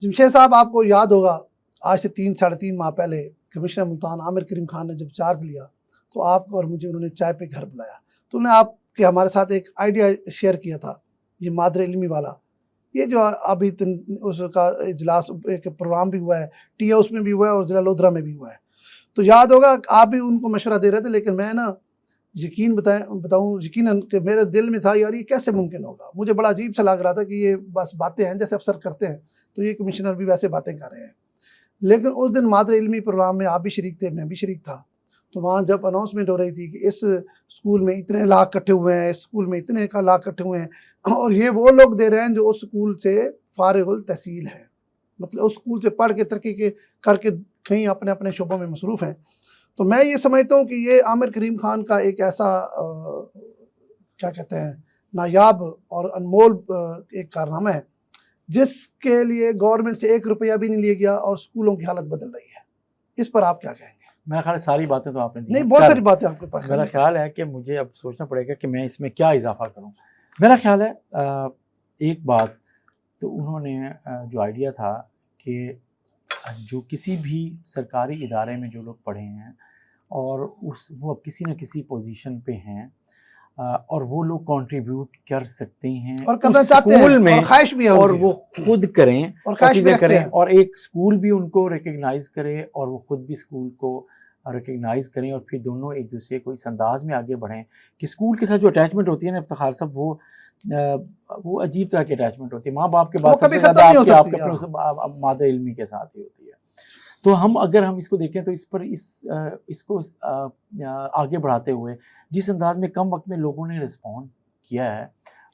जमशेद साहब, आपको याद होगा आज से 3-3.5 माह पहले कमिश्नर मुल्तान आमिर करीम खान ने जब चार्ज लिया तो आपको और मुझे उन्होंने चाय पे घर बुलाया, तो उन्होंने आपके हमारे साथ एक आइडिया शेयर किया था, ये मादर इल्मी वाला, ये जो अभी उसका इजलास एक प्रोग्राम भी हुआ है, टी हाउस में भी हुआ है और ज़िला लोधरा में भी हुआ है। तो याद होगा आप भी उनको मशवरा दे रहे थे, लेकिन मैं ना बताऊँ यकीनन कि मेरे दिल में था यार ये कैसे मुमकिन होगा। मुझे बड़ा अजीब सा लग रहा था कि ये बस बातें हैं जैसे अफसर करते हैं, तो ये कमिश्नर भी वैसे बातें कर रहे हैं। लेकिन उस दिन मादर इल्मी प्रोग्राम में आप भी शरीक थे, मैं भी शरीक था। तो वहाँ जब अनाउंसमेंट हो रही थी कि इस स्कूल में इतने लाख इकट्ठे हुए हैं, इस स्कूल में इतने का लाख इकट्ठे हुए हैं, और ये वो लोग दे रहे हैं जो उस स्कूल से फारिगुल तहसील हैं, मतलब उस स्कूल से पढ़ के तरक्की के करके कहीं अपने अपने शोबों में मसरूफ़ हैं। तो मैं ये समझता हूँ कि ये आमिर करीम खान का एक ऐसा क्या कहते हैं नायाब और अनमोल एक कारनामा है जिसके लिए गवर्नमेंट से 1 रुपया भी नहीं लिया गया और स्कूलों की हालत बदल रही है। इस पर आप क्या कहेंगे? मेरा ख्याल है सारी बातें तो आपने दी, नहीं बहुत सारी बातें आपके पास। मेरा ख्याल है कि मुझे अब सोचना पड़ेगा कि मैं इसमें क्या इजाफा करूं। मेरा ख्याल है एक बात तो उन्होंने जो आइडिया था कि जो किसी भी सरकारी इदारे में जो लोग पढ़े हैं और वो अब किसी न किसी पोजीशन पे हैं और वो लोग कंट्रीब्यूट कर सकते हैं और करना चाहते हैं में, और ख्वाहिश भी है और वो खुद करें और चीज़ें करें और एक स्कूल भी उनको रिकग्नाइज करे और वो खुद भी स्कूल को रिकग्नाइज करें और फिर दोनों एक दूसरे को इस अंदाज में आगे बढ़ें कि स्कूल के साथ जो अटैचमेंट होती है ना इफ्तिखार साहब, वो अजीब तरह की अटैचमेंट होती है। माँ बाप के बाद सबसे ज़्यादा आपके मादर इल्मी के साथ ही होती है। तो अगर हम इसको देखें तो इसको आगे बढ़ाते हुए जिस अंदाज में कम वक्त में लोगों ने रिस्पॉन्ड किया है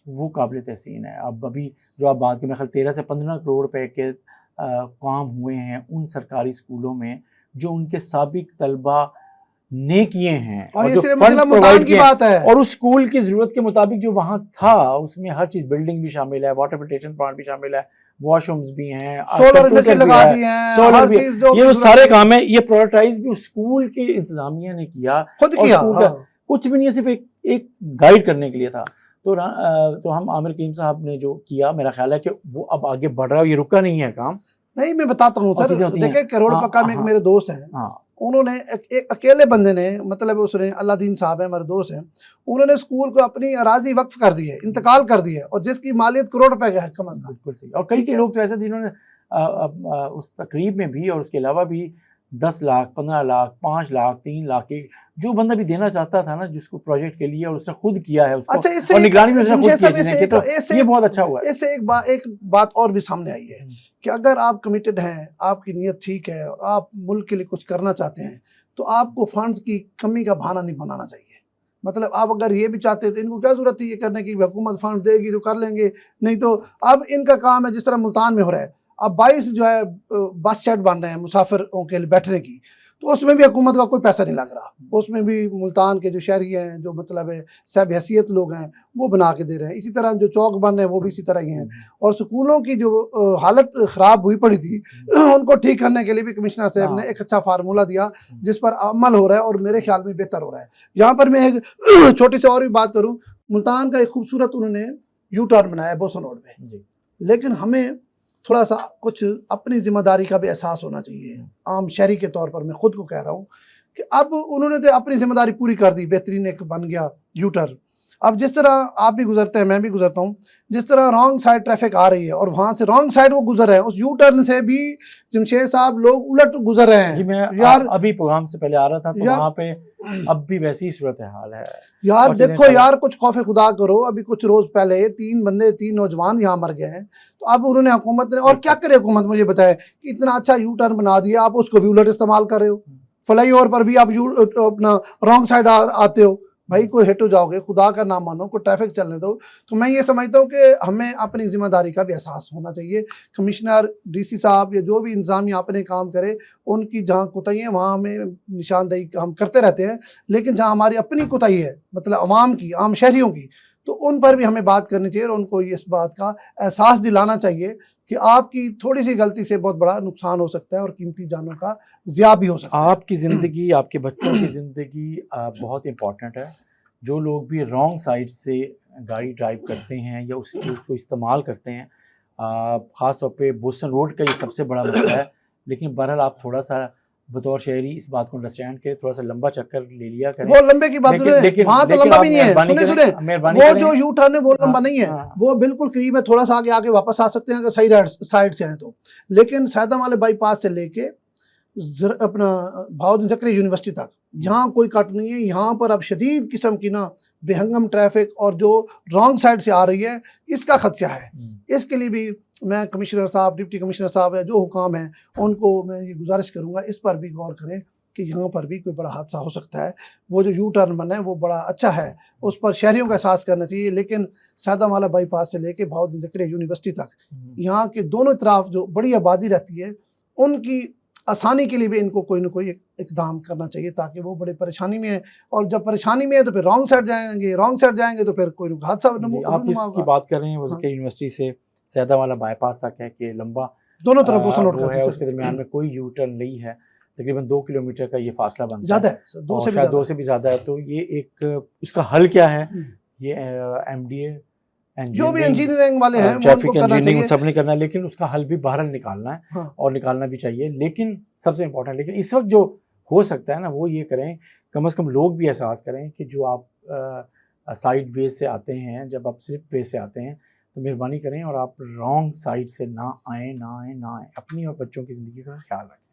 वो काबिल तहसीन है। अब अभी जो आप बात करें, मेरे ख्याल 13 से 15 करोड़ रुपए के काम हुए हैं उन सरकारी स्कूलों में जो उनके साबिक तलबा ने किए हैं और ये सिर्फ मुल्तान की बात है और उस स्कूल की ज़रूरत के मुताबिक जो वहाँ था उसमें हर चीज़, बिल्डिंग भी शामिल है, वाटर फिल्ट्रेशन प्लांट भी शामिल है, वॉशरूम्स भी हैं, सोलर एनर्जी लगा दी है, सोलर भी, ये सारे काम है। ये प्रायोरिटाइज भी उस स्कूल की इंतजामिया ने किया, खुद किया, कुछ भी नहीं, सिर्फ एक गाइड करने के लिए था। तो हम आमिर करीम साहब ने जो किया, मेरा ख्याल है कि वो अब आगे बढ़ रहा है, ये रुका नहीं है काम। नहीं मैं बताता हूँ सर, देखिए करोड़ पक्का में एक मेरे दोस्त हैं, उन्होंने एक अकेले बंदे ने, मतलब उसने अल्लादीन साहब है हमारे दोस्त हैं, उन्होंने स्कूल को अपनी अराजी वक्फ कर दी है, इंतकाल कर दी है, और जिसकी मालियत करोड़ रुपए का है कम अज़ कम। बिल्कुल सही। और कई के लोग तो ऐसे जिन्होंने उस तकरीब में भी और उसके अलावा भी 10 लाख, 15 लाख, 5 लाख, 3 लाख की जो बंदा भी देना चाहता था ना जिसको प्रोजेक्ट के लिए, और उसने खुद किया है उसको, अच्छा, और निगरानी में उसने खुद किया, तो ये बहुत अच्छा हुआ है। इससे एक बात और भी सामने आई है कि अगर आप कमिटेड हैं, आपकी नीयत ठीक है और आप मुल्क के लिए कुछ करना चाहते हैं तो आपको फंड्स की कमी का बहाना नहीं बनाना चाहिए। मतलब आप अगर ये भी चाहते थे, इनको क्या जरूरत है ये करने की, हुकूमत फंड देगी तो कर लेंगे, नहीं तो अब इनका काम है जिस तरह मुल्तान में हो रहा है, अब 22 जो है बस शेड बन रहे हैं मुसाफिरों के लिए बैठने की, तो उसमें भी हुकूमत का कोई पैसा नहीं लग रहा, उसमें भी मुल्तान के जो शहरी हैं, जो मतलब है सब हैसियत लोग हैं, वो बना के दे रहे हैं। इसी तरह जो चौक बन रहे हैं वो भी इसी तरह ही हैं। और स्कूलों की जो हालत ख़राब हुई पड़ी थी उनको ठीक करने के लिए भी कमिश्नर साहब ने एक अच्छा फार्मूला दिया जिस पर अमल हो रहा है और मेरे ख्याल में बेहतर हो रहा है। यहाँ पर मैं एक छोटी सी और भी बात करूँ, मुल्तान का एक खूबसूरत उन्होंने यू टर्न बनाया बोसन रोड में, लेकिन हमें थोड़ा सा कुछ अपनी जिम्मेदारी का भी एहसास होना चाहिए। आम शहरी के तौर पर मैं खुद को कह रहा हूँ कि अब उन्होंने तो अपनी जिम्मेदारी पूरी कर दी, बेहतरीन एक बन गया यू टर्न। अब जिस तरह आप भी गुजरते हैं, मैं भी गुजरता हूँ, जिस तरह रॉन्ग साइड ट्रैफिक आ रही है और वहाँ से रॉन्ग साइड वो गुजर रहे हैं, उस यू टर्न से भी जमशेद साहब लोग उलट गुजर रहे हैं। मैं यार अभी प्रोग्राम से पहले आ रहा था तो वहाँ पे अब भी वैसी सूरत हाल है यार। देखो यार, कुछ खौफ खुदा करो। अभी कुछ रोज पहले 3 नौजवान यहाँ मर गए हैं, तो अब उन्होंने हुकूमत ने, और क्या करे हुकूमत, मुझे बताए कि इतना अच्छा यू टर्न बना दिया, आप उसको भी उलट इस्तेमाल कर रहे हो। फ्लाई ओवर पर भी आप अपना रॉन्ग साइड आते हो। भाई कोई हिट हो जाओगे, खुदा का नाम मानो, कोई ट्रैफिक चलने दो। तो मैं ये समझता हूँ कि हमें अपनी जिम्मेदारी का भी एहसास होना चाहिए। कमिश्नर, डीसी साहब या जो भी इंतजामिया अपने काम करे, उनकी जहाँ कोताही है वहाँ हमें निशानदेही हम करते रहते हैं, लेकिन जहाँ हमारी अपनी कोताही है, मतलब अवाम की, आम शहरियों की, तो उन पर भी हमें बात करनी चाहिए और उनको इस बात का एहसास दिलाना चाहिए कि आपकी थोड़ी सी गलती से बहुत बड़ा नुकसान हो सकता है और कीमती जानों का ज़िया भी हो सकता है। आपकी ज़िंदगी, आपके बच्चों की ज़िंदगी बहुत इम्पॉर्टेंट है। जो लोग भी रॉन्ग साइड से गाड़ी ड्राइव करते हैं या उसको इस्तेमाल करते हैं, خاص طور پہ بوسٹن روڈ کا یہ سب سے بڑا مسئلہ ہے. لیکن بہرحال آپ تھوڑا سا بطور شہری اس بات کو انڈرسٹینڈ کریں, تھوڑا سا لمبا چکر لے لیا کریں. وہ لمبے کی بات وہاں تو لمبا بھی نہیں ہے, سنیں وہ جو یو ٹرن ہے وہ لمبا نہیں ہے, وہ بالکل قریب ہے, تھوڑا سا آگے واپس آ سکتے ہیں اگر صحیح سائڈ سے ہیں تو. لیکن سیدم والے بائی پاس سے لے کے اپنا بہاؤالدین زکریا یونیورسٹی تک یہاں کوئی کٹ نہیں ہے. یہاں پر اب شدید قسم کی نا بے ہنگم ٹریفک اور جو رانگ سائڈ سے آ رہی ہے اس کا خدشہ ہے. اس کے لیے بھی میں کمشنر صاحب, ڈپٹی کمشنر صاحب ہے, جو حکام ہیں ان کو میں یہ گزارش کروں گا اس پر بھی غور کریں کہ یہاں پر بھی کوئی بڑا حادثہ ہو سکتا ہے. وہ جو یو ٹرن بنا ہے وہ بڑا اچھا ہے, اس پر شہریوں کا احساس کرنا چاہیے. لیکن سیدم والا بائی پاس سے لے کے بہاؤالدین زکریا یونیورسٹی تک یہاں کے دونوں اطراف جو بڑی آبادی رہتی ہے ان کی آسانی کے لیے بھی ان کو کوئی نہ کوئی اقدام کرنا چاہیے تاکہ وہ بڑے پریشانی میں ہیں. اور جب پریشانی میں ہے تو پھر رانگ سائڈ جائیں گے تو پھر کوئی حادثہ آپ اس کی بات کر رہے ہیں. وہ زکریا یونیورسٹی سے سیدہ والا بائی پاس تک ہے کہ لمبا دونوں طرف بوسٹن روڈ وہ ہے, اس کے درمیان میں کوئی یو ٹرن نہیں ہے. تقریباً 2 کلومیٹر کا یہ فاصلہ بنتا زیادہ ہے, 2 سے بھی زیادہ ہے. تو یہ ایک اس کا حل کیا ہے, یہ ایم ڈی اے جو بھی انجینئرنگ والے ہیں ٹریفک انجینئرنگ سب نے کرنا ہے, لیکن اس کا حل بھی بہرحال نکالنا ہے اور نکالنا بھی چاہیے. لیکن سب سے امپورٹنٹ, لیکن اس وقت جو ہو سکتا ہے نا وہ یہ کریں, کم از کم لوگ بھی احساس کریں کہ جو آپ سائڈ وے سے آتے ہیں, جب آپ سلپ وے سے آتے ہیں تو مہربانی کریں اور آپ رانگ سائڈ سے نہ آئیں. اپنی اور بچوں کی زندگی کا خیال رکھیں.